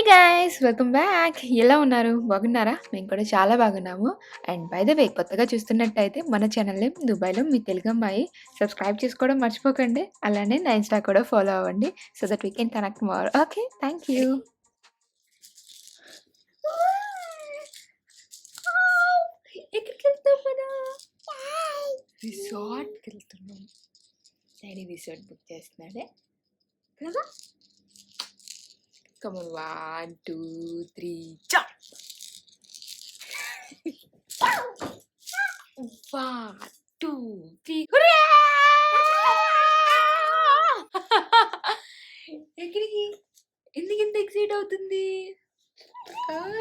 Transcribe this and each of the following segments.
Guys welcome back. ఎలా ఉన్నారు? బాగున్నారా? మేము కూడా చాలా బాగున్నాము. అండ్ బై ద వే కొత్తగా చూస్తున్నట్టయితే మన ఛానల్‌ని దుబాయ్‌లో మీ తెలుగు అమ్మాయి సబ్స్క్రైబ్ చేసుకోవడం మర్చిపోకండి. అలానే నా ఇన్‌స్టా కూడా ఫాలో అవ్వండి. So that we can connect more. Okay. Thank you. ఎక్కడికెళ్తాం మనం? రిసార్ట్‌కెళ్తున్నాం. డాడీ రిసార్ట్ బుక్ చేస్తున్నాడే కదా! Come on 1, 2, 3 jump. 1, 2, 3 హుర్రా! ఎక్కడికి? ఎందుకింత ఎక్సైట్ అవుతుంది?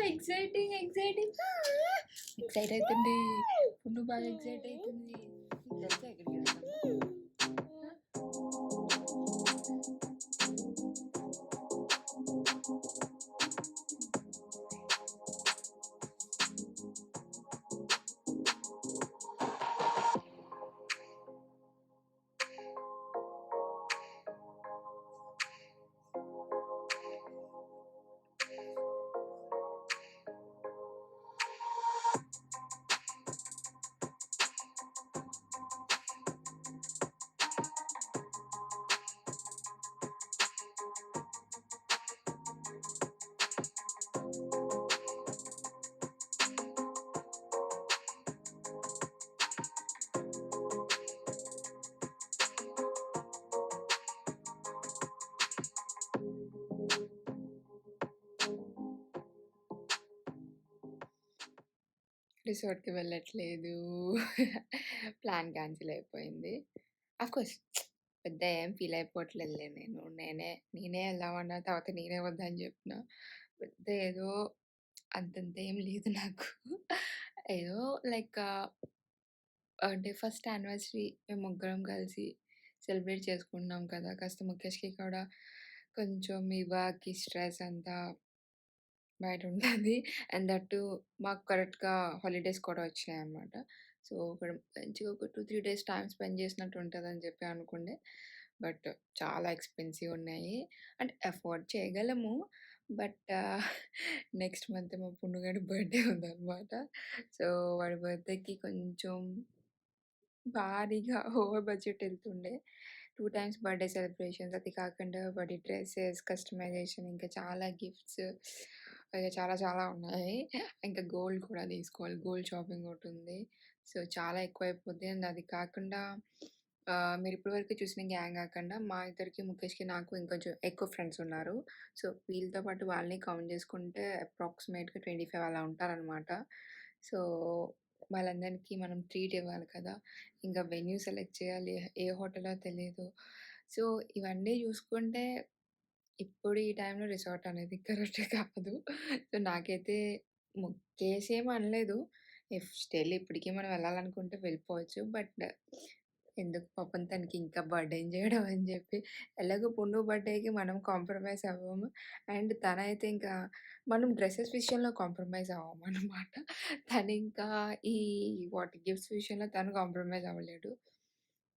ఎక్సైటింగ్ ఎక్సైట్ అవుతుంది. పున్ను బాగా ఎక్సైట్ అవుతుంది. నీకు తెలుసా ఎక్కడికి వెళ్తున్నామో? రిసార్ట్‌కి వెళ్ళట్లేదు. ప్లాన్ క్యాన్సిల్ అయిపోయింది. అఫ్‌కోర్స్ పెద్ద ఏం ఫీల్ అయిపోవట్లేదులే నేను. నేనే వెళ్దామన్నా తర్వాత నేనే వద్దని చెప్పిన. పెద్ద ఏదో అంతంత ఏం లేదు నాకు. ఏదో లైక్ అంటే ఫస్ట్ యానివర్సరీ మేము ముగ్గురం కలిసి సెలబ్రేట్ చేసుకుంటున్నాం కదా! కాస్త ముఖేష్‌కి కూడా కొంచెం ఈ వర్క్, ఈ స్ట్రెస్ అంతా బయటుంటది. అండ్ దట్ టూ మాకు కరెక్ట్‌గా హాలిడేస్ కూడా వచ్చినాయన్నమాట. సో, ఇక్కడ మంచిగా ఒక 2, 3 డేస్ టైమ్ స్పెండ్ చేసినట్టు ఉంటదని చెప్పి అనుకుండే. బట్ చాలా ఎక్స్‌పెన్సివ్ ఉన్నాయి. అంటే అఫోర్డ్ చేయగలము. బట్ నెక్స్ట్ మంత్ మా పున్నుగాడి బర్త్‌డే ఉందన్నమాట. సో, వాడి బర్త్‌డేకి కొంచెం భారీగా ఓవర్ బడ్జెట్ ఎళ్తుండే. 2 టైమ్స్ బర్త్‌డే సెలబ్రేషన్స్. అది కాకుండా వాడి డ్రెసెస్, కస్టమైజేషన్ ఇంకా చాలా గిఫ్ట్స్ ఇగ చాలా చాలా ఉన్నాయి. ఇంకా గోల్డ్ కూడా తీసుకోవాలి. గోల్డ్ షాపింగ్ ఒకటుంది. సో, చాలా ఎక్కువైపోద్ది. అండ్ అది కాకుండా మీరు ఇప్పటి వరకు చూసిన గ్యాంగ్ కాకుండా మా ఇద్దరికి, ముఖేష్‌కి, నాకు ఇంకొంచెం ఎక్కువ ఫ్రెండ్స్ ఉన్నారు. సో, వీళ్ళతో పాటు వాళ్ళని కౌంట్ చేసుకుంటే అప్రాక్సిమేట్‌గా 25 అలా ఉంటారనమాట. సో, వాళ్ళందరికీ మనం ట్రీట్ ఇవ్వాలి కదా! ఇంకా వెన్యూ సెలెక్ట్ చేయాలి. ఏ హోటలో తెలీదు. సో, ఇవన్నీ చూసుకుంటే ఇప్పుడు ఈ టైంలో రిసార్ట్ అనేది కరెక్ట్ కాదు. సో, నాకైతే ముక్కేసేం అనలేదు. ఇఫ్ స్టిల్ ఇప్పటికి మనం వెళ్ళాలనుకుంటే వెళ్ళిపోవచ్చు. బట్ ఎందుకు పాపం తనకి ఇంకా బర్డెన్ చేయడం అని చెప్పి ఎలాగో పున్ను బర్త్‌డేకి మనం కాంప్రమైజ్ అవ్వము. అండ్ తనైతే ఇంకా మనం డ్రెసెస్ విషయంలో కాంప్రమైజ్ అవ్వమనమాట. తనింకా ఈ గిఫ్ట్స్ విషయంలో తను కాంప్రమైజ్ అవ్వలేడు.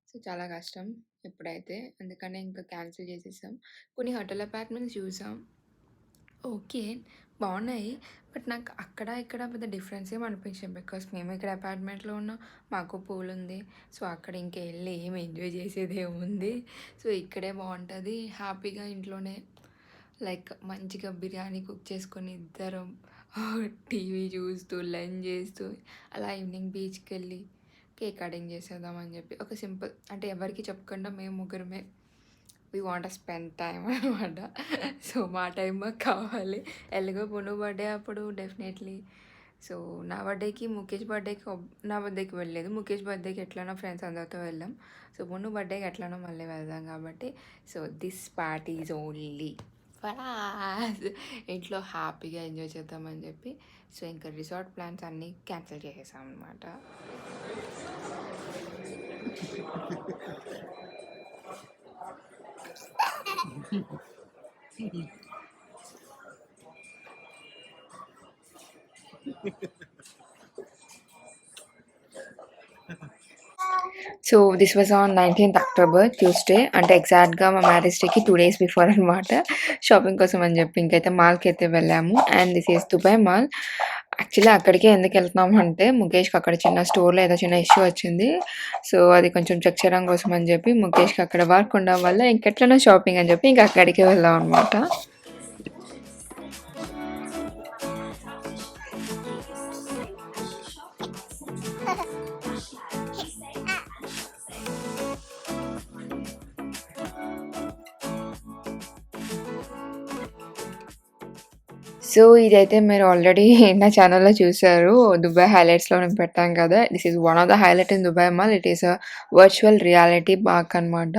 సో, చాలా కష్టం ఇప్పుడైతే. అందుకనే ఇంకా క్యాన్సిల్ చేసేసాం. కొన్ని హోటల్ అపార్ట్మెంట్స్ చూసాం. ఓకే. బావున్నాయి. బట్ నాకు అక్కడ, ఇక్కడ పెద్ద డిఫరెన్స్ ఏమి అనిపించలేదు. బికాస్ మేము ఇక్కడ అపార్ట్మెంట్‌లో ఉన్నాం. మాకు పూల్ ఉంది. సో, అక్కడ ఇంకా ఎళ్లి ఏం ఎంజాయ్ చేసేదేముంది. సో, ఇక్కడే బావుంటది. హ్యాపీగా ఇంట్లోనే లైక్ మంచిగా బిర్యానీ కుక్ చేసుకొని ఇద్దరం టీవీ చూస్తూ, లంచ్ చేస్తూ అలా ఈవినింగ్ బీచ్‌కెళ్ళి కేక్ కటింగ్ చేసేద్దామని చెప్పి ఒక సింపుల్ అంటే ఎవరికీ చెప్పకుండా మేము ముగ్గురమే we want to spend time అనమాట. సో, మా టైం మాకు కావాలి. ఎలాగో పును బర్త్‌డే అప్పుడు డెఫినెట్‌లీ సో, నా బర్త్‌డేకి, ముఖేష్ బర్త్‌డేకి నా బర్త్‌డేకి వెళ్ళలేదు. ముఖేష్ బర్త్‌డేకి ఎట్లనో ఫ్రెండ్స్ అందరితో వెళ్ళాం. సో, పును బర్త్‌డేకి ఎట్లనో మళ్ళీ వెళ్దాం కాబట్టి so, this party is only for us. ఇంట్లో హ్యాపీగా ఎంజాయ్ చేద్దామని చెప్పి సో, ఇంకా రిసార్ట్ ప్లాన్స్ అన్నీ క్యాన్సిల్ చేసేసాం అనమాట. So this was on 19th October Tuesday. అంటే ఎగ్జాక్ట్‌గా మా మ్యారేజ్ డేకి 2 డేస్ బిఫోర్ అనమాట. షాపింగ్ కోసం అని చెప్పి ఇంకైతే మాల్‌కైతే వెళ్ళాము. And this is Dubai mall. Actually అక్కడికే ఎందుకెళ్తున్నాము అంటే ముఖేష్‌కి అక్కడ చిన్న స్టోర్‌లో ఏదో చిన్న ఇష్యూ వచ్చింది. సో అది కొంచెం చెక్ చేయడం కోసం అని చెప్పి ముఖేష్‌కి అక్కడ వర్క్ ఉండడం వల్ల ఇంకెట్లనో షాపింగ్ అని చెప్పి ఇంక అక్కడికే వెళ్ళాం అనమాట. సో ఇదైతే మీరు ఆల్రెడీ నా ఛానెల్‌లో చూసారు. దుబాయ్ హైలైట్స్‌లో నేను పెట్టాను కదా! This is one of the highlight in Dubai mall. It is virtual reality park అనమాట.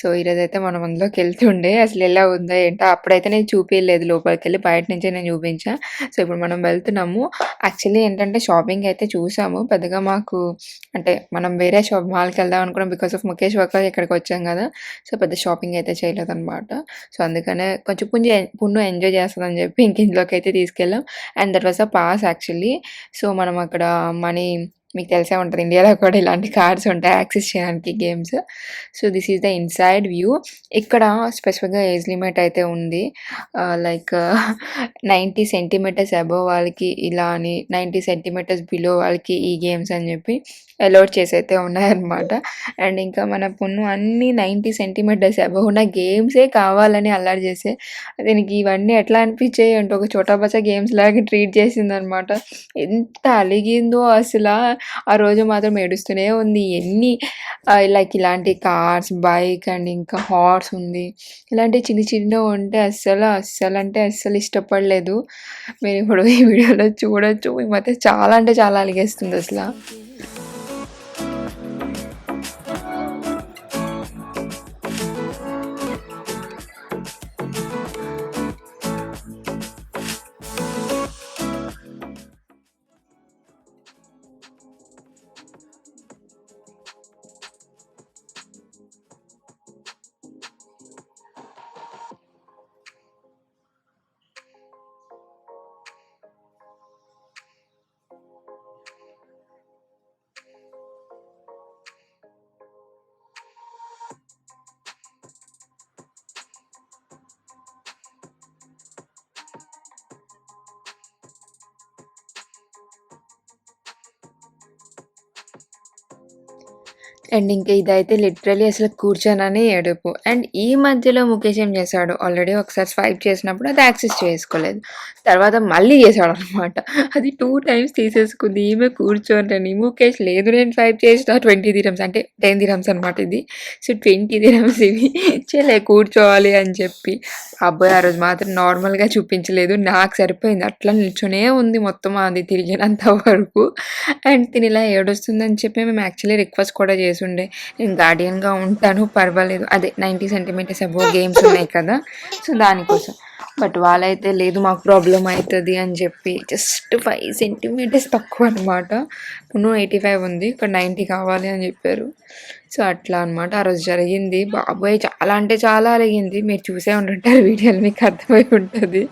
సో ఈరోజైతే మనం అందులోకెళ్తుండే అసలు ఎలా ఉందో ఏంటో అప్పుడైతే నేను చూపియలేదు లోపలికెళ్ళి బయట నుంచే నేను చూపించా. సో ఇప్పుడు మనం వెళ్తున్నాము. యాక్చువల్లీ ఏంటంటే షాపింగ్ అయితే చూసాము. పెద్దగా మాకు అంటే మనం వేరే మాల్‌కెళ్దాం అనుకున్నాం. బికాస్ ఆఫ్ ముఖేష్ వర్క్ ఇక్కడికి వచ్చాం కదా! సో పెద్ద షాపింగ్ అయితే చేయలేదనమాట. సో అందుకనే కొంచెం పున్ను ఎంజాయ్ చేస్తదని చెప్పి ఇంక ఇందులోకైతే తీసుకెళ్ళాం. And that was a pass actually. So మనం అక్కడ మనీ మీకు తెలిసే ఉంటది. ఇండియాలో కూడా ఇలాంటి కార్డ్స్ ఉంటాయి యాక్సెస్ చేయడానికి games. So this is the inside view. ఇక్కడ స్పెసిఫిక్‌గా ఏజ్ లిమిట్ అయితే ఉంది. లైక్ 90 సెంటీమీటర్స్ అబోవ్ వాళ్ళకి ఇలా అని, 90 సెంటీమీటర్స్ బిలో వాళ్ళకి ఈ గేమ్స్ అని చెప్పి అలౌట్ చేసైతే ఉన్నాయన్నమాట. అండ్ ఇంకా మన పున్ను అన్నీ 90 సెంటీమీటర్స్ అబోవ్ ఉన్న గేమ్సే కావాలని అల్లరి చేసే దీనికి ఇవన్నీ ఎట్లా అనిపించాయి అంటే ఒక చోటా బచ్చా గేమ్స్ లాగా ట్రీట్ చేసిందనమాట. ఎంత అలిగిందో అసలా ఆ రోజు మాత్రం ఏడుస్తూనే ఉంది. ఎన్ని లైక్ ఇలాంటి కార్స్, బైక్ అండ్ ఇంకా హార్స్ ఉంది. ఇలాంటి చిన్న చిన్నవి ఉంటే అస్సలంటే అస్సలు ఇష్టపడలేదు. మీరు ఇప్పుడు ఈ వీడియోలో చూడొచ్చు. ఈ మధ్య చాలా అంటే చాలా అలిగేస్తుంది అసల. అండ్ ఇంక ఇదైతే లిటరల్లీ అసలు కూర్చోనని ఏడుపు. అండ్ ఈ మధ్యలో ముఖేష్ ఏం చేశాడు, ఆల్రెడీ ఒకసారి స్వైప్ చేసినప్పుడు అది యాక్సెస్ చేసుకోలేదు. తర్వాత మళ్ళీ చేశాడనమాట. అది 2 టైమ్స్ తీసేసుకుంది. ఈమె కూర్చోనని. ముఖేష్ లేదు నేను స్వైప్ చేసిన 20 దిరమ్స్ అంటే 10 దిరమ్స్ అనమాట ఇది. సో 20 దిరమ్స్ ఇవి కూర్చోవాలి అని చెప్పి. అబ్బాయి ఆ రోజు మాత్రం నార్మల్‌గా చూపించలేదు. నాకు సరిపోయింది. అట్లా నిల్చొనే ఉంది మొత్తం అది తిరిగినంత వరకు. అండ్ తిను ఇలా ఏడుస్తుందని చెప్పి మేము యాక్చువల్లీ రిక్వెస్ట్ కూడా చేసుండే. నేను గార్డియన్‌గా ఉంటాను పర్వాలేదు. అదే 90 సెంటీమీటర్స్ అబోవ్ గేమ్స్ ఉన్నాయి కదా! సో దానికోసం. బట్ వాళ్ళైతే లేదు మాకు ప్రాబ్లమ్ అయితది అని చెప్పి జస్ట్ 5 సెంటీమీటర్స్ తక్కువ అనమాట. పున్ను 85 ఉంది. ఇక్కడ 90 కావాలి అని చెప్పారు. సో అట్లా అనమాట. ఆ రోజు జరిగింది. బాబోయ్! చాలా అంటే చాలా అలిగింది. మీరు చూసే ఉండుంటారు వీడియోలో మీకు అర్థమై ఉంటది.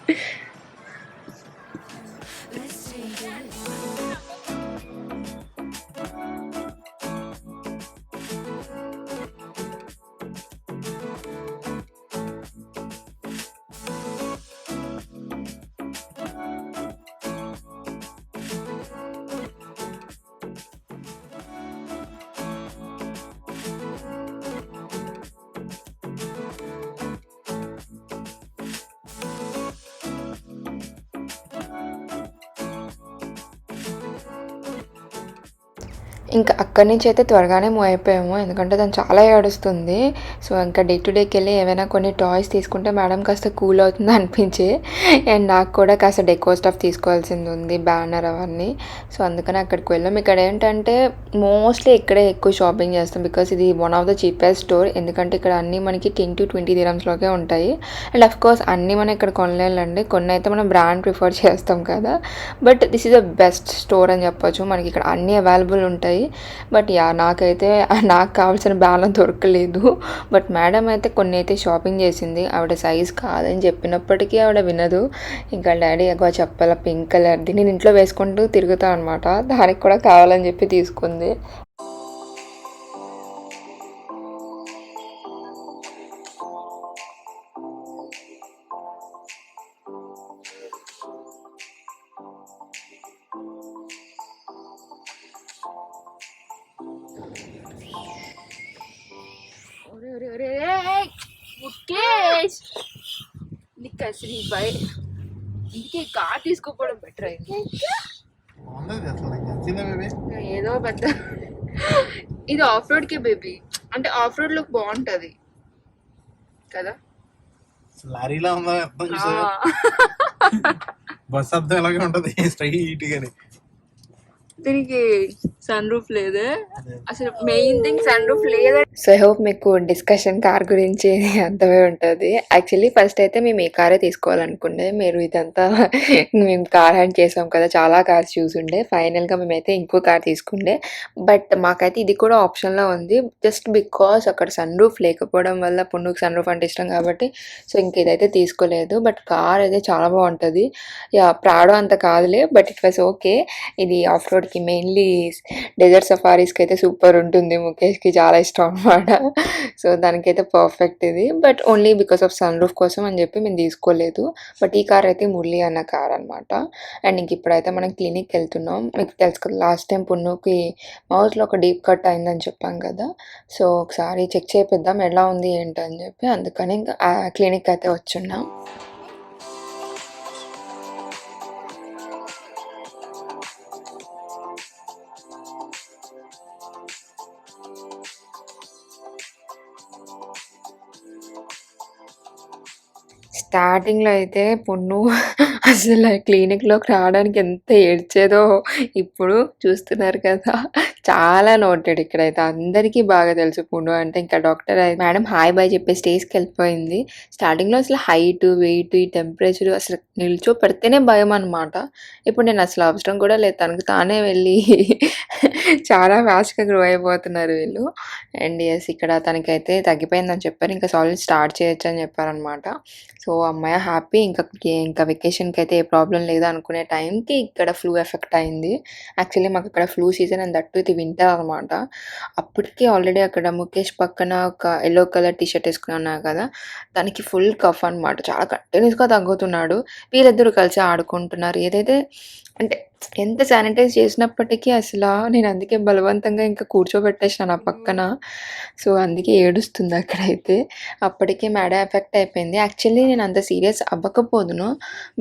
ఇంకా అక్కడి నుంచి అయితే త్వరగానే మూవ్ అయిపోయాము. ఎందుకంటే తను చాలా ఏడుస్తుంది. సో ఇంకా డే టు డేకెళ్ళి ఏవైనా కొన్ని టాయ్స్ తీసుకుంటే మేడం కాస్త కూల్ అవుతుంది అనిపించి అండ్ నాకు కూడా కాస్త డెకో స్టఫ్ తీసుకోవాల్సింది ఉంది, బ్యానర్ అవన్నీ. సో అందుకని అక్కడికి వెళ్ళాం. ఇక్కడ ఏంటంటే మోస్ట్లీ ఇక్కడే ఎక్కువ షాపింగ్ చేస్తాం. బికాస్ ఇది one of the cheapest store. ఎందుకంటే ఇక్కడ అన్నీ మనకి 10 to 20 దిరమ్స్‌లోకే ఉంటాయి. అండ్ అఫ్‌కోర్స్ అన్నీ మనం ఇక్కడ కొనలేండి. కొన్ని అయితే మనం బ్రాండ్ ప్రిఫర్ చేస్తాం కదా! But this is the best store అని చెప్పొచ్చు. మనకి ఇక్కడ అన్నీ అవైలబుల్ ఉంటాయి. బట్ నాకైతే నాకు కావాల్సిన బ్యాలెన్స్ దొరకలేదు. బట్ మేడం అయితే కొన్ని అయితే షాపింగ్ చేసింది. ఆవిడ సైజ్ కాదని చెప్పినప్పటికీ ఆవిడ వినదు. ఇంకా డాడీ అగో చెప్పాల పింక్ కలర్ది నేను ఇంట్లో వేసుకుంటూ తిరుగుతాను అనమాట. దానికి కూడా కావాలని చెప్పి తీసుకుంది. ముఖేష్ నీకు అసలు ఈ భయ ఇందుకే కార్ తీసుకోపోవడం బెటర్ అయింది. ఏదో పెద్ద ఇది ఆఫ్ రోడ్ కి బేబీ, అంటే ఆఫ్ రోడ్ లో బాగుంటది కదా. లారీలా ఉందా బస్ అర్థం ఎలాగే ఉంటది స్ట్రైట్ గాని. దీనికి సన్ రూఫ్ లేదే, అసలు మెయిన్ థింగ్ సన్ రూఫ్ లేదే. సో ఐ హోప్ మీకు డిస్కషన్ కార్ గురించి అర్థమై ఉంటుంది. యాక్చువల్లీ ఫస్ట్ అయితే మేము ఏ కారే తీసుకోవాలనుకుండే, మీరు ఇదంతా మేము కార్ హ్యాండ్ చేసాం కదా, చాలా కార్స్ చూసుండే ఫైనల్గా మేమైతే ఇంకో కార్ తీసుకుండే. బట్ మాకైతే ఇది కూడా ఆప్షన్లో ఉంది, జస్ట్ బికాస్ అక్కడ సన్ రూఫ్ లేకపోవడం వల్ల, పున్నుకు సన్ రూఫ్ అంటే ఇష్టం కాబట్టి సో ఇంక ఇదైతే తీసుకోలేదు. బట్ కార్ అయితే చాలా బాగుంటుంది. యా ప్రాడో అంత కాదులే, బట్ ఇట్ వాస్ ఓకే. ఇది ఆఫ్ రోడ్కి మెయిన్లీ డెజర్ట్ సఫారీస్కి అయితే సూపర్ ఉంటుంది, ముఖేష్కి చాలా ఇష్టం అనమాట. సో దానికైతే పర్ఫెక్ట్ ఇది, but only because of sunroof కోసం అని చెప్పి మేము తీసుకోలేదు. బట్ ఈ కార్ అయితే మురళి అన్న కార్ అనమాట. అండ్ ఇంక ఇప్పుడైతే మనం క్లినిక్కి వెళ్తున్నాం. మీకు తెలుసు కదా లాస్ట్ టైం పున్నుకి మౌత్లో ఒక డీప్ కట్ అయిందని చెప్పాం కదా, సో ఒకసారి చెక్ చేపిద్దాం ఎలా ఉంది ఏంటని చెప్పి, అందుకని ఇంకా క్లినిక్ అయితే వచ్చున్నాం. స్టార్టింగ్‌లో అయితే పున్ను అసలు క్లినిక్‌లోకి రావడానికి ఎంత ఏడ్చేదో ఇప్పుడు చూస్తున్నారు కదా. చాలా నోటెడ్ ఇక్కడైతే అందరికీ బాగా తెలుసు పున్ను అంటే. ఇంకా డాక్టర్ మేడం హాయ్ బాయ్ చెప్పే స్టేజ్‌కెళ్ళిపోయింది. స్టార్టింగ్‌లో అసలు హైట్, వెయిట్, ఈ టెంపరేచర్ అసలు నిల్చోపెడితేనే భయం అనమాట. ఇప్పుడు నేను అసలు అవసరం కూడా లేదు, తనకు తానే వెళ్ళి చాలా ఫాస్ట్‌గా గ్రో అయిపోతున్నారు వీళ్ళు. అండ్ యెస్ ఇక్కడ తనకైతే తగ్గిపోయిందని చెప్పారు. ఇంకా సాలిడ్ స్టార్ట్ చేయొచ్చు అని చెప్పారనమాట. సో అమ్మాయి హ్యాపీ. ఇంకా వెకేషన్‌కి అయితే ఏ ప్రాబ్లం లేదు అనుకునే టైంకి ఇక్కడ ఫ్లూ ఎఫెక్ట్ అయింది. యాక్చువల్లీ మాకు ఇక్కడ ఫ్లూ సీజన్ అండ్ దట్ ఇది వింటర్ అనమాట. అప్పటికి ఆల్రెడీ అక్కడ ముఖేష్ పక్కన ఒక యెల్లో కలర్ టీ షర్ట్ వేసుకుని ఉన్నా కదా, దానికి ఫుల్ కఫ్ అనమాట. చాలా కంటిన్యూస్‌గా తగ్గుతున్నాడు. వీళ్ళిద్దరూ కలిసి ఆడుకుంటున్నారు. ఏదైతే అంటే ఎంత శానిటైజ్ చేసినప్పటికీ అసలా నేను అందుకే బలవంతంగా ఇంకా కూర్చోబెట్టేసినాను ఆ పక్కన. సో అందుకే ఏడుస్తుంది అక్కడైతే. అప్పటికే మెడ ఎఫెక్ట్ అయిపోయింది. యాక్చువల్లీ నేను అంత సీరియస్ అవ్వకపోదును,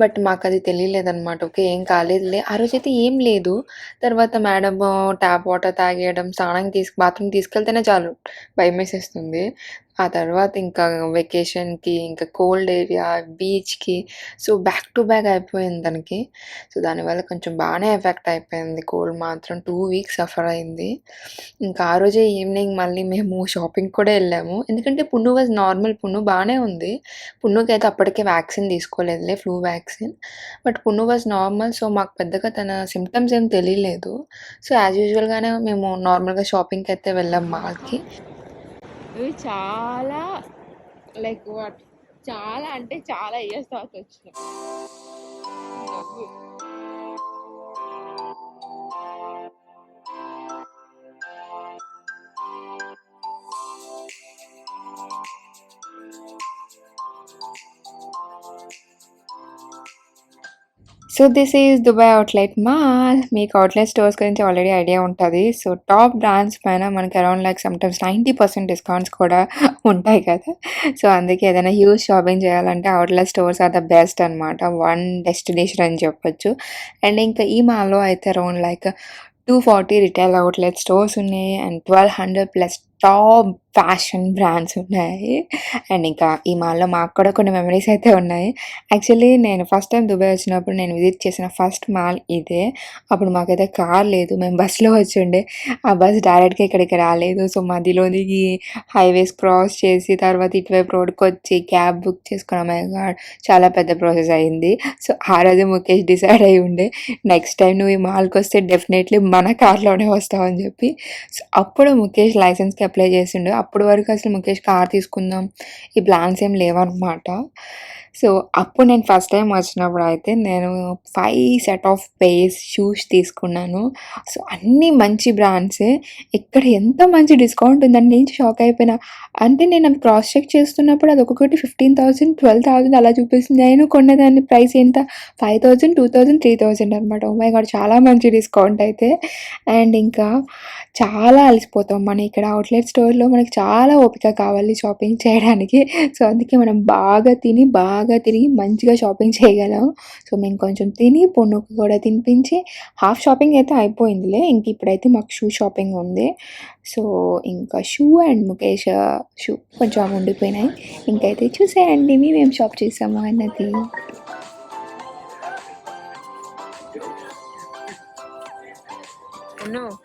బట్ మాకది తెలియలేదనమాట. ఓకే ఏం కాలేదులే ఆ రోజైతే ఏం లేదు. తర్వాత మేడము ట్యాప్ వాటర్ తాగేయడం, బాత్రూమ్ తీసుకెళ్తేనే చాలు భయమేసేస్తుంది. ఆ తర్వాత ఇంకా వెకేషన్‌కి, ఇంకా కోల్డ్ ఏరియా, బీచ్‌కి సో బ్యాక్ టు బ్యాక్ అయిపోయింది తనకి. సో దానివల్ల కొంచెం బాగానే ఎఫెక్ట్ అయిపోయింది. కోల్డ్ మాత్రం 2 వీక్స్ సఫర్ అయింది. ఇంకా ఆ రోజే ఈవినింగ్ మళ్ళీ మేము షాపింగ్‌కి కూడా వెళ్ళాము. ఎందుకంటే పున్ను వాజ్ నార్మల్, పున్ను బాగానే ఉంది. పున్నుకైతే అప్పటికే వ్యాక్సిన్ తీసుకోలేదులే, flu vaccine. But Punnu was normal. So మాకు పెద్దగా తన సింప్టమ్స్ ఏం తెలియలేదు. సో యాజ్ యూజువల్‌గానే మేము నార్మల్‌గా షాపింగ్‌కి అయితే వెళ్ళాం మాల్‌కి. ఇవి చాలా లైక్ వాట్ చాలా అంటే చాలా ఇయర్స్ తర్వాత వచ్చినాయి. So this is Dubai outlet mall. మీకు అవుట్లెట్ స్టోర్స్ గురించి ఆల్రెడీ ఐడియా ఉంటుంది. సో టాప్ బ్రాండ్స్ పైన మనకి అరౌండ్ లైక్ సమ్టైమ్స్ 90% డిస్కౌంట్స్ కూడా ఉంటాయి కదా. సో అందుకే ఏదైనా హ్యూజ్ షాపింగ్ చేయాలంటే outlet stores are the best అనమాట. వన్ డెస్టినేషన్ అని చెప్పొచ్చు. అండ్ ఇంకా ఈ మాల్లో అయితే around like 240 retail outlet stores ఉన్నాయి అండ్ 1200+ టాప్ ఫ్యాషన్ బ్రాండ్స్ ఉన్నాయి. అండ్ ఇంకా ఈ మాల్లో మాకు కూడా కొన్ని మెమరీస్ అయితే ఉన్నాయి. యాక్చువల్లీ నేను ఫస్ట్ టైం దుబాయ్ వచ్చినప్పుడు నేను విజిట్ చేసిన ఫస్ట్ మాల్ ఇదే. అప్పుడు మాకైతే కార్ లేదు, మేము బస్సులో వచ్చిండే. ఆ బస్ డైరెక్ట్గా ఇక్కడికి రాలేదు. సో మధ్యలో దిగి హైవేస్ క్రాస్ చేసి తర్వాత ఇటువైపు రోడ్కి వచ్చి క్యాబ్ బుక్ చేసుకున్నాం. మై గాడ్ చాలా పెద్ద ప్రాసెస్ అయింది. సో ఆ రోజు ముఖేష్ డిసైడ్ అయ్యి ఉండే నెక్స్ట్ టైం నువ్వు ఈ మాల్కి వస్తే డెఫినెట్లీ మన కార్లోనే వస్తావు అని చెప్పి. సో అప్పుడు ముఖేష్ లైసెన్స్కి అప్లై చేసిండు. అప్పటి వరకు అసలు ముఖేష్ కార్ తీసుకుందాం ఈ ప్లాన్స్ ఏం లేవన్నమాట. సో అప్పుడు నేను ఫస్ట్ టైం వచ్చినప్పుడు అయితే నేను 5 సెట్ ఆఫ్ పేర్స్ షూస్ తీసుకున్నాను. సో అన్నీ మంచి బ్రాండ్సే. ఇక్కడ ఎంత మంచి డిస్కౌంట్ ఉందని నేను షాక్ అయిపోయినా. అంటే నేను అది క్రాస్ చెక్ చేస్తున్నప్పుడు అది ఒక్కొక్కటి 15,000 12,000 అలా చూపిస్తుంది. నేను కొన్నదాన్ని ప్రైస్ ఎంత 5,000 2,000 3,000 అనమాట. ఓ మై గాడ్ చాలా మంచి డిస్కౌంట్ అయితే. అండ్ ఇంకా చాలా అలసిపోతాం మనం ఇక్కడ అవుట్లెట్ చాక్లెట్ స్టోర్‌లో మనకు చాలా ఓపిక కావాలి షాపింగ్ చేయడానికి. సో, అందుకే మనం బాగా తిని, బాగా తిరిగి మంచిగా షాపింగ్ చేయగలం. సో, మేము కొంచెం తిని, పొన్నుకి కూడా తినిపించి హాఫ్ షాపింగ్ అయితే అయిపోయిందిలే. ఇంక ఇప్పుడైతే మాకు షూ షాపింగ్ ఉంది. సో, ఇంకా షూ అండ్ ముఖేష్ షూ కొంచెం ఉండిపోయినాయి. ఇంకైతే చూసేయండి మేమేం షాప్ చేసాము అన్నది. No.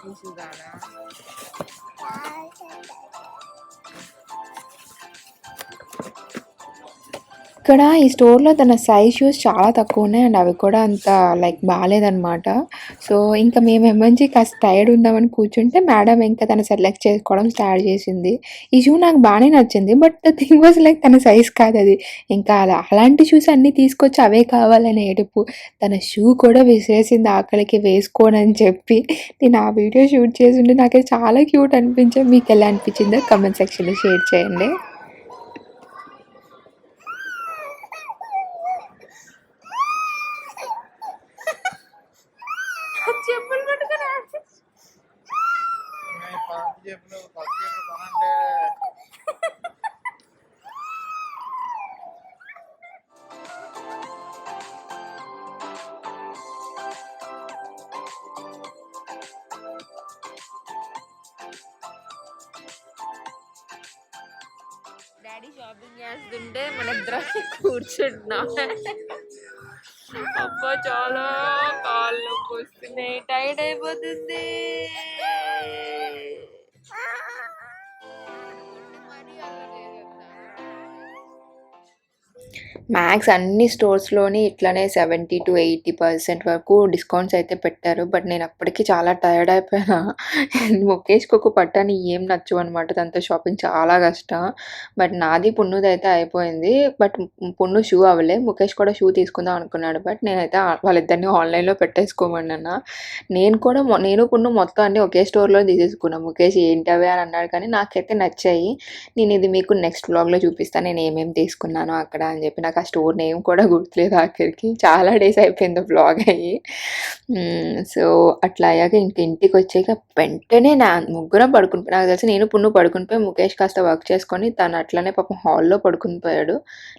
This is Anna. ఇక్కడ ఈ స్టోర్‌లో తన సైజ్ షూస్ చాలా తక్కువున్నాయి. అండ్ అవి కూడా అంత లైక్ బాలేదనమాట. సో, ఇంకా మేము ఎమ్మొంచి కాస్త టైర్డ్ ఉందామని కూర్చుంటే మేడం ఇంకా తను సెలెక్ట్ చేసుకోవడం స్టార్ట్ చేసింది. ఈ షూ నాకు బానే నచ్చింది. But the thing was like తన సైజ్ కాదది. ఇంకా అలాంటి షూస్ అన్నీ తీసుకొచ్చి అవే కావాలని ఏడుపు. తన షూ కూడా విసిరేసింది ఆఖరికి వేసుకోనని చెప్పి. నేను ఆ వీడియో షూట్ చేసుంటే నాకది చాలా క్యూట్ అనిపించాయి. మీకెలా అనిపించిందో కామెంట్ సెక్షన్‌లో షేర్ చేయండి. చెప్పులు పట్టుకొని డాడీ షాపింగ్ చేస్తుంటే మన ఇద్దరం కూర్చుంటున్నాం. అబ్బా చాలా కాళ్ళు నొప్పి వస్తున్నాయి, టైర్డ్ అయిపోతుంది. మ్యాక్స్ అన్ని స్టోర్స్‌లోని ఇట్లనే 70-80% వరకు డిస్కౌంట్స్ అయితే పెట్టారు. బట్ నేను అప్పటికి చాలా టైర్డ్ అయిపోయాను. ముఖేష్‌కి ఒక పట్టాని ఏం నచ్చవనమాట. తనతో షాపింగ్ చాలా కష్టం. బట్ నాది, పున్నుదైతే అయిపోయింది. బట్ పున్ను షూ అవ్వలే. ముఖేష్ కూడా షూ తీసుకుందాం అనుకున్నాడు. బట్ నేనైతే వాళ్ళిద్దరిని ఆన్‌లైన్‌లో పెట్టేసుకోమన్నాను. నేను పున్ను మొత్తం అన్నీ ఒకే స్టోర్‌లో తీసేసుకున్నాం. ముఖేష్ ఏంటవి అని అన్నాడు కానీ నాకైతే నచ్చాయి. నేను ఇది మీకు నెక్స్ట్ వ్లాగ్‌లో చూపిస్తాను నేను ఏమేమి తీసుకున్నానో అక్కడ అని చెప్పి. నాకు ఆ స్టోర్ నేమ్ కూడా గుర్తులేదు ఆఖరికి. చాలా డేస్ అయిపోయింది వ్లాగ్ అయ్యి. సో, అట్లా అయ్యాక ఇంక ఇంటికి వచ్చాక వెంటనే ముగ్గురం నాకు తెలిసి నేను, పున్ను పడుకునిపోయి ముఖేష్ కాస్త వర్క్ చేసుకొని తను అట్లనే పాపం హాల్‌లో పడుకుని పోయాడు.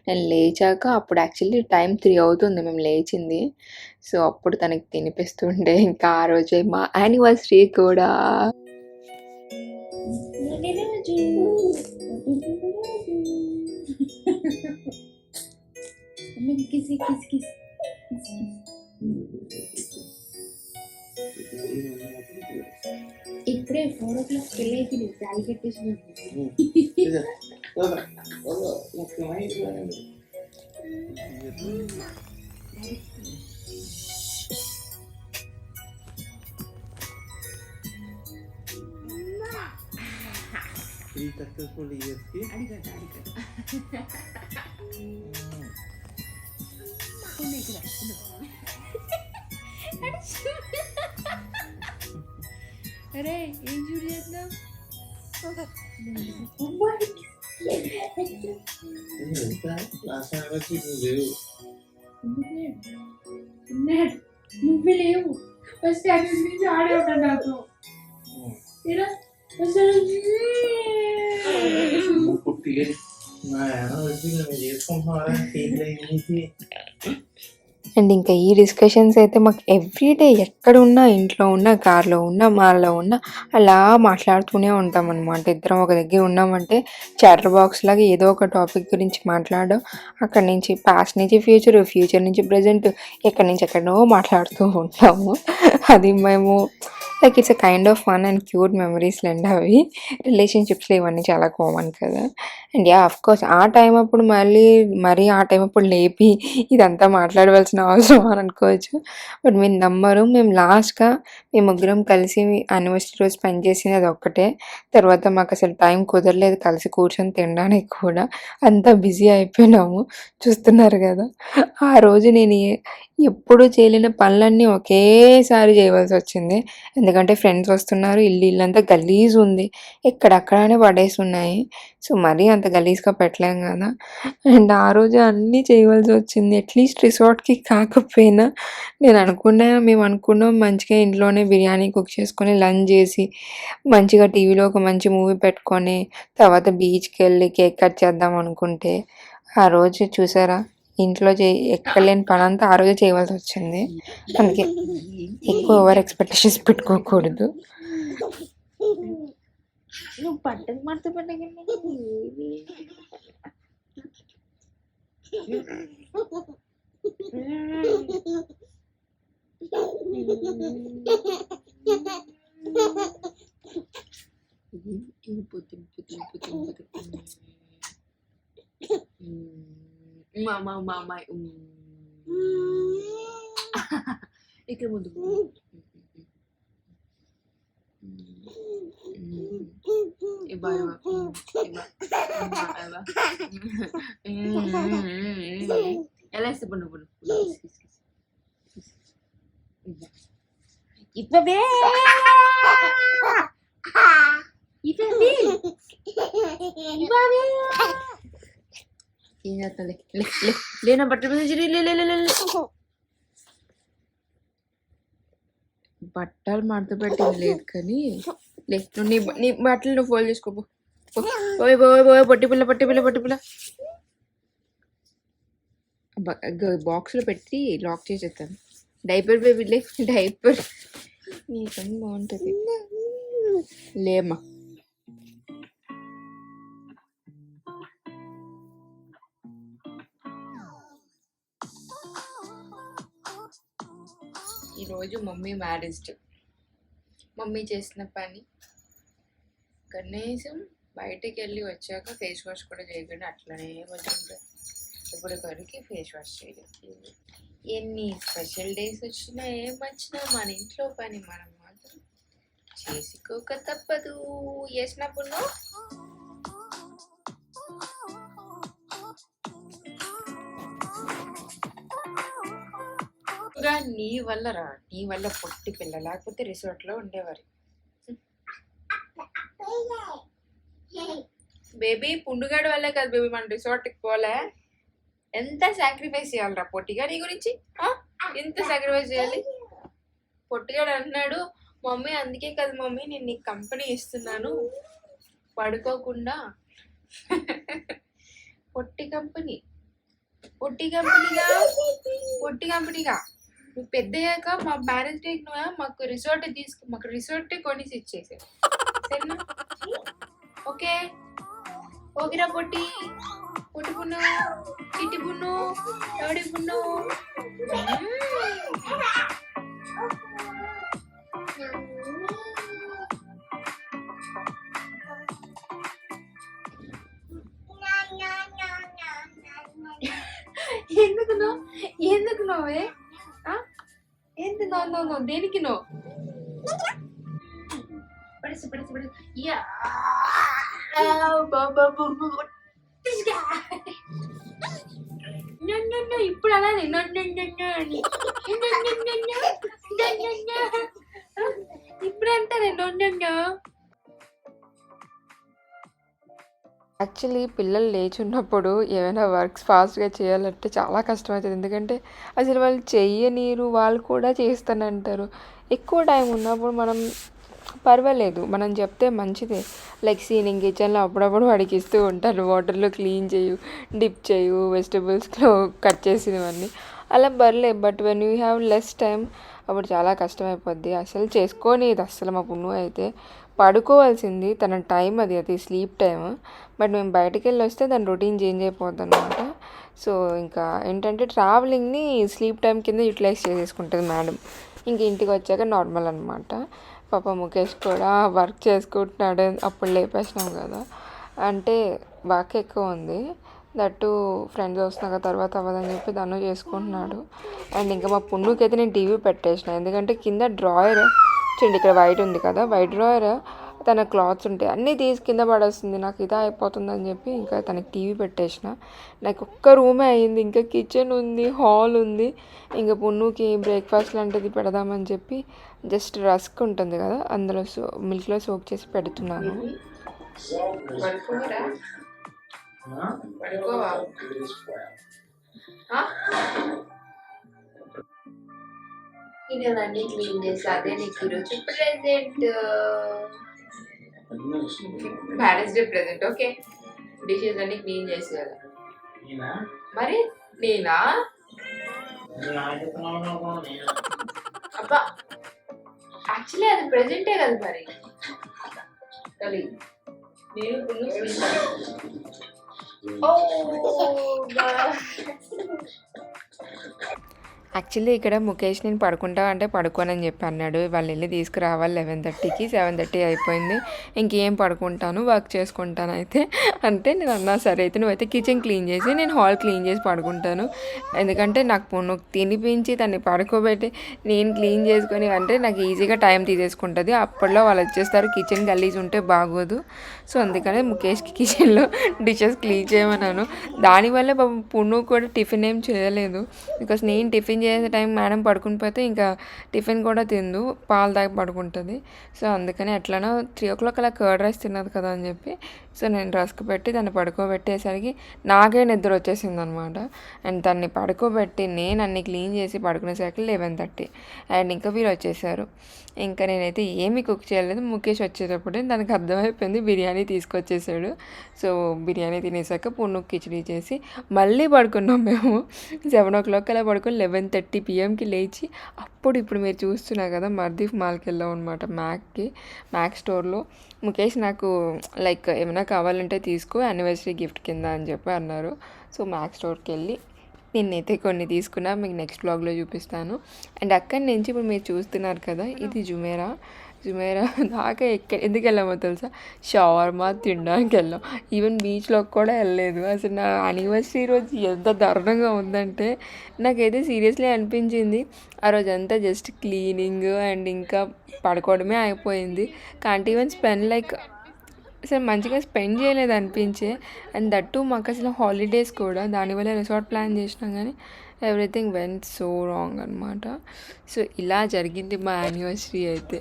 నేను లేచాక అప్పుడు యాక్చువల్లీ టైం 3 అవుతుంది మేము లేచింది. సో, అప్పుడు తనకి తినిపిస్తుండే. ఇంకా ఆ రోజే మా యానివర్సరీ కూడా. ఇప్పుడే 4:00 పెళ్ళి అయిపోయింది, తాళి కట్టేసి సక్సెస్ఫుల్ ఇయర్స్ కి అడిగట అరే ఏం చూడు చేద్దాం. నువ్వే లేవు ఫస్ట్ నుంచి ఆడే ఉంటాడు నాతో. అండ్ ఇంకా ఈ డిస్కషన్స్ అయితే మాకు ఎవ్రీడే ఎక్కడున్నా, ఇంట్లో ఉన్నా, కార్లో ఉన్నా, మాల్లో ఉన్నా అలా మాట్లాడుతూనే ఉంటామన్నమాట. ఇద్దరం ఒక దగ్గర ఉన్నామంటే చాటర్ బాక్స్ లాగా ఏదో ఒక టాపిక్ గురించి మాట్లాడడం, అక్కడి నుంచి పాస్ట్ నుంచి ఫ్యూచర్ నుంచి ప్రజెంట్, ఎక్కడి నుంచి ఎక్కడో మాట్లాడుతూ ఉంటాము. అది మేము like it's a kind of fun and cute మెమరీస్‌లు అండి అవి. రిలేషన్‌షిప్స్‌లో ఇవన్నీ చాలా కామన్ కదా! అండ్ ఆఫ్‌కోర్స్ ఆ టైం అప్పుడు మరీ ఆ టైం అప్పుడు లేపి ఇదంతా మాట్లాడవలసిన అవసరమా అని అనుకోవచ్చు. బట్ మీరు నమ్మరు, మేము లాస్ట్‌గా మేము ముగ్గురం కలిసి యానివర్సరీ రోజు స్పెండ్ చేసింది అదొక్కటే. తర్వాత మాకు అసలు టైం కుదరలేదు కలిసి కూర్చొని తినడానికి కూడా. అంతా బిజీ అయిపోయినాము. చూస్తున్నారు కదా! ఆ రోజు నేను ఎప్పుడు చేయలేని పనులన్నీ ఒకేసారి చేయవలసొచ్చింది. ఎందుకంటే ఫ్రెండ్స్ వస్తున్నారు. ఇల్లంతా గలీజుంది. ఎక్కడక్కడనే పడేసున్నాయి. సో, మరీ అంత గలీజ్‌గా పెట్టలేం గదా! అండ్ ఆ రోజు అన్నీ చేయవలసొచ్చింది. అట్‌లీస్ట్ రిసార్ట్‌కి కాకపోయినా మేమనుకున్నాం మంచిగా ఇంట్లోనే బిర్యానీ కుక్ చేసుకొని, లంచ్ జేసి, మంచిగా టీవీలో ఒక మంచి మూవీ పెట్టుకొని, తర్వాత బీచ్‌కెళ్ళి కేక్ కట్ చేద్దాం అనుకుంటే, ఆ రోజు చూసారా? ఇంట్లో ఎక్కడలేని పనంతా ఆ రోజే చేయవలసొచ్చింది. అందుకే ఎక్కువ ఓవర్ ఎక్స్‌పెక్టేషన్స్ పెట్టుకోకూడదు. నువ్వు బట్టలు మడత పెట్టగానే ఏమి ఇక్కడ ముందు ఎలా ఇస్తే పండు పండు ఇవ్వవే ఇవ్వండి ఇవ్వవే ఏం చేస్తాలే లేనా బట్టలు బట్టలు మడత పెట్టింది లేదు కానీ లే నువ్వు నీ బట్టలు నువ్వు ఫోల్డ్ చేసుకోపో పోయి పొట్టి పిల్ల బాక్స్లో పెట్టి లాక్ చేసేస్తాను. డైపర్ బేబీ లే డైపర్ నీ పని బాగుంటుంది లేమ్మా. ఈరోజు మమ్మీ మ్యారేజ్ డే. మమ్మీ చేసిన పని కనీసం బయటికి వెళ్ళి వచ్చాక ఫేస్ వాష్ కూడా చేయకుండా అట్లనే వచ్చింటారు. ఇప్పుడు కొరికి ఫేస్ వాష్ చేయలేదు. ఎన్ని స్పెషల్ డేస్ వచ్చినా ఏం వచ్చినా మన ఇంట్లో పని మనం మాత్రం చేసుకోక తప్పదు. చేసినప్పుడు నీ వల్ల పొట్టి పిల్ల లేకపోతే రిసార్ట్లో ఉండేవారు. బేబీ పుండుగాడి వల్లే కదా బేబీ మన రిసార్ట్కి పోలే. ఎంత సాక్రిఫైస్ చేయాలరా పొట్టిగా నీ గురించి? ఎంత సాక్రిఫైస్ చేయాలి? పొట్టిగాడు అంటున్నాడు మమ్మీ అందుకే కదా మమ్మీ నేను నీకు కంపెనీ ఇస్తున్నాను పడుకోకుండా. పొట్టి కంపెనీగా నువ్వు పెద్దయ్యాక మా మ్యారేజ్ డేకి నువ్వు మాకు రిసార్ట్ కొనిసి ఇచ్చేసే సరేనా? ఓకే ఓకేరా పొట్టి పున్ను చిట్టి పున్ను ఎవడి పున్ను. ఎందుకు నోవే ఎంత నో దేనికి నో పడేసి ఇప్పుడు అలా ఇప్పుడు అంటారే యాక్చువల్లీ పిల్లలు లేచున్నప్పుడు ఏమైనా వర్క్స్ ఫాస్ట్గా చేయాలంటే చాలా కష్టమవుతుంది. ఎందుకంటే అసలు వాళ్ళు చెయ్యనీరు, వాళ్ళు కూడా చేస్తానంటారు. ఎక్కువ టైం ఉన్నప్పుడు మనం పర్వాలేదు, మనం చెప్తే మంచిదే. లైక్ సీనింగ్ కిచెన్లో అప్పుడప్పుడు అడిగిస్తూ ఉంటారు, వాటర్లో క్లీన్ చేయు, డిప్ చేయు, వెజిటబుల్స్లో కట్ చేసినవన్నీ అలా పర్లేదు. But when you have less time అప్పుడు చాలా కష్టమైపోద్ది. అసలు చేసుకోనిది అస్సలు. మా పున్ను అయితే పడుకోవాల్సింది, తన టైం అది స్లీప్ టైం. బట్ మేము బయటికి వెళ్ళి వస్తే దాని రొటీన్ చేంజ్ అయిపోద్ది అనమాట. సో ఇంకా ఏంటంటే ట్రావెలింగ్ని స్లీప్ టైం కింద యూటిలైజ్ చేసేసుకుంటుంది మేడం. ఇంక ఇంటికి వచ్చాక నార్మల్ అనమాట. పాప ముఖేష్ కూడా వర్క్ చేసుకుంటున్నాడు. అప్పుడు లేపేసినాం కదా, అంటే వర్క్ ఎక్కువ ఉంది. దట్టు ఫ్రెండ్స్ వస్తున్నాక తర్వాత అవ్వదని చెప్పి దాన్ని చేసుకుంటున్నాడు. అండ్ ఇంకా మా పున్నుకి అయితే నేను టీవీ పెట్టేసిన, ఎందుకంటే కింద డ్రాయర్ చూడండి, ఇక్కడ వైట్ ఉంది కదా, వైట్ డ్రాయర్ తన క్లాత్స్ ఉంటాయి అన్నీ తీసి కింద పడేస్తుంది. నాకు ఇదే అయిపోతుందని చెప్పి ఇంకా తనకి టీవీ పెట్టేసిన. నాకు ఒక్క రూమే అయ్యింది, ఇంకా కిచెన్ ఉంది, హాల్ ఉంది. ఇంకా పున్నుకి బ్రేక్ఫాస్ట్ లాంటిది పెడదామని చెప్పి జస్ట్ రస్క్ ఉంటుంది కదా, అందులో మిల్క్లో సోక్ చేసి పెడుతున్నాను. పడుకోరా పడుకోవా గిన్నెలన్నీ క్లీన్ చేసి అదే నీకు ఈరోజు present, marriage day present. Okay, dishes అన్ని క్లీన్ చేసేయాలి. మరి నేనా అబ్బా, యాక్చువల్లీ అది ప్రెజెంటే కదా మరి. కలి నేను యాక్చువల్లీ ఇక్కడ ముఖేష్ నేను పడుకుంటా అంటే పడుకోనని చెప్పి అన్నాడు. వాళ్ళు వెళ్ళి తీసుకురావాలి 11:30కి. 7:30 అయిపోయింది. ఇంకేం పడుకుంటాను, వర్క్ చేసుకుంటాను అయితే అంటే నేను అన్నా సరే అయితే నువ్వైతే కిచెన్ క్లీన్ చేసి నేను హాల్ క్లీన్ చేసి పడుకుంటాను. ఎందుకంటే నాకు పొన్ను తినిపించి దాన్ని పడుకోబెట్టి నేను క్లీన్ చేసుకొని అంటే నాకు ఈజీగా టైం తీసేసుకుంటుంది. అప్పట్లో వాళ్ళు వచ్చేస్తారు, కిచెన్ గలీజ్ ఉంటే బాగోదు. సో అందుకనే ముఖేష్కి కిచెన్లో డిషెస్ క్లీన్ చేయమన్నాను. దానివల్ల పొన్ను కూడా టిఫిన్ ఏం చేయలేదు. బికాస్ నేను టిఫిన్ చేసే టైం మేడం పడుకుని పోతే ఇంకా టిఫిన్ కూడా తిందు, పాలు తాగి పడుకుంటుంది. సో అందుకని ఎట్లనో 3 o'clock అలా కర్డ్ రైస్ తిన్నది కదా అని చెప్పి సో నేను రస్క్ పెట్టి దాన్ని పడుకోబెట్టేసరికి నాకే నిద్ర వచ్చేసింది అనమాట. అండ్ దాన్ని పడుకోబెట్టి నేను అన్ని క్లీన్ చేసి పడుకునేసరికి 11:30 అండ్ ఇంకా వీళ్ళు వచ్చేసారు. ఇంకా నేనైతే ఏమీ కుక్ చేయలేదు. ముఖేష్ వచ్చేటప్పుడే దానికి అర్థమైపోయింది, బిర్యానీ తీసుకొచ్చేసాడు. సో బిర్యానీ తినేసాక పున్ను కిచడీ చేసి మళ్ళీ పడుకున్నాం మేము. 7 o'clock అలా పడుకొని 11:30 PM లేచి అప్పుడు ఇప్పుడు మీరు చూస్తున్నారు కదా మర్దీఫ్ మాల్కి వెళ్ళాం అనమాట, మ్యాక్ స్టోర్లో. ముఖేష్ నాకు లైక్ ఏమైనా కావాలంటే తీసుకో యానివర్సరీ గిఫ్ట్ కింద అని చెప్పి అన్నారు. సో మ్యాక్ స్టోర్కి వెళ్ళి నేనైతే కొన్ని తీసుకున్నా, మీకు నెక్స్ట్ బ్లాగ్లో చూపిస్తాను. అండ్ అక్కడి నుంచి ఇప్పుడు మీరు చూస్తున్నారు కదా ఇది జుమేరా దాకా ఎందుకు వెళ్ళామో తెలుసా, షవర్మా తినడానికి వెళ్ళాం. ఈవెన్ బీచ్లోకి కూడా వెళ్ళలేదు. అసలు నా యానివర్సరీ రోజు ఎంత దారుణంగా ఉందంటే నాకైతే సీరియస్లీ అనిపించింది. ఆ రోజు అంతా జస్ట్ క్లీనింగ్ అండ్ ఇంకా పడుకోవడమే అయిపోయింది. కాంట్ ఈవెన్ స్పెండ్ లైక్ అసలు మంచిగా స్పెండ్ చేయలేదు అనిపించే. అండ్ దట్టు మాకు అసలు హాలిడేస్ కూడా, దానివల్ల రిసార్ట్ ప్లాన్ చేసినాం కానీ ఎవ్రీథింగ్ వెంట్ సో రాంగ్ అనమాట. సో ఇలా జరిగింది మా యానివర్సరీ అయితే.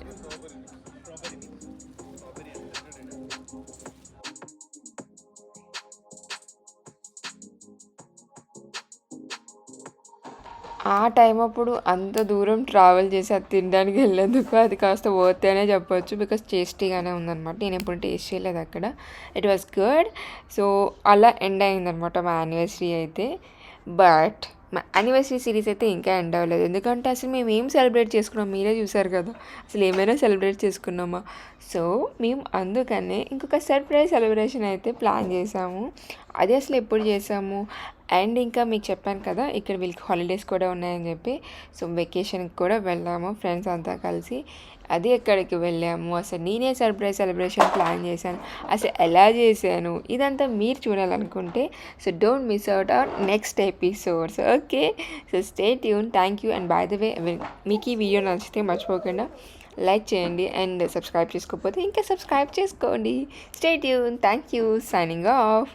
ఆ టైం అప్పుడు అంత దూరం ట్రావెల్ చేసి అది తినడానికి వెళ్ళేందుకు అది కాస్త వర్త్ అనే చెప్పొచ్చు. బికాస్ టేస్టీగానే ఉందన్నమాట. నేను ఎప్పుడు టేస్ట్ చేయలేదు అక్కడ. It was good. సో అలా ఎండ్ అయిందనమాట మా యానివర్సరీ అయితే. బట్ మా యానివర్సరీ సిరీస్ అయితే ఇంకా ఎండ్ అవ్వలేదు. ఎందుకంటే అసలు మేము ఏం సెలబ్రేట్ చేసుకున్నాం మీరే చూసారు కదా, అసలు ఏమైనా సెలబ్రేట్ చేసుకున్నామా. సో మేము అందుకనే ఇంకొక సర్ప్రైజ్ సెలబ్రేషన్ అయితే ప్లాన్ చేసాము. అది అసలు ఎప్పుడు చేసాము అండ్ ఇంకా మీకు చెప్పాను కదా ఇక్కడ వీళ్ళకి హాలిడేస్ కూడా ఉన్నాయని చెప్పి. సో వెకేషన్కి కూడా వెళ్ళాము ఫ్రెండ్స్ అంతా కలిసి. అది ఎక్కడికి వెళ్ళాము, అసలు నేనే సర్ప్రైజ్ సెలబ్రేషన్ ప్లాన్ చేశాను, అసలు ఎలా చేశాను ఇదంతా మీరు చూడాలనుకుంటే so don't miss out our next episodes. Okay, so stay tune. Thank you. And by the way మీకు ఈ వీడియో నచ్చితే మర్చిపోకుండా లైక్ చేయండి అండ్ సబ్స్క్రైబ్ చేసుకోకపోతే ఇంకా సబ్స్క్రైబ్ చేసుకోండి. Stay tune. Thank you. Signing off.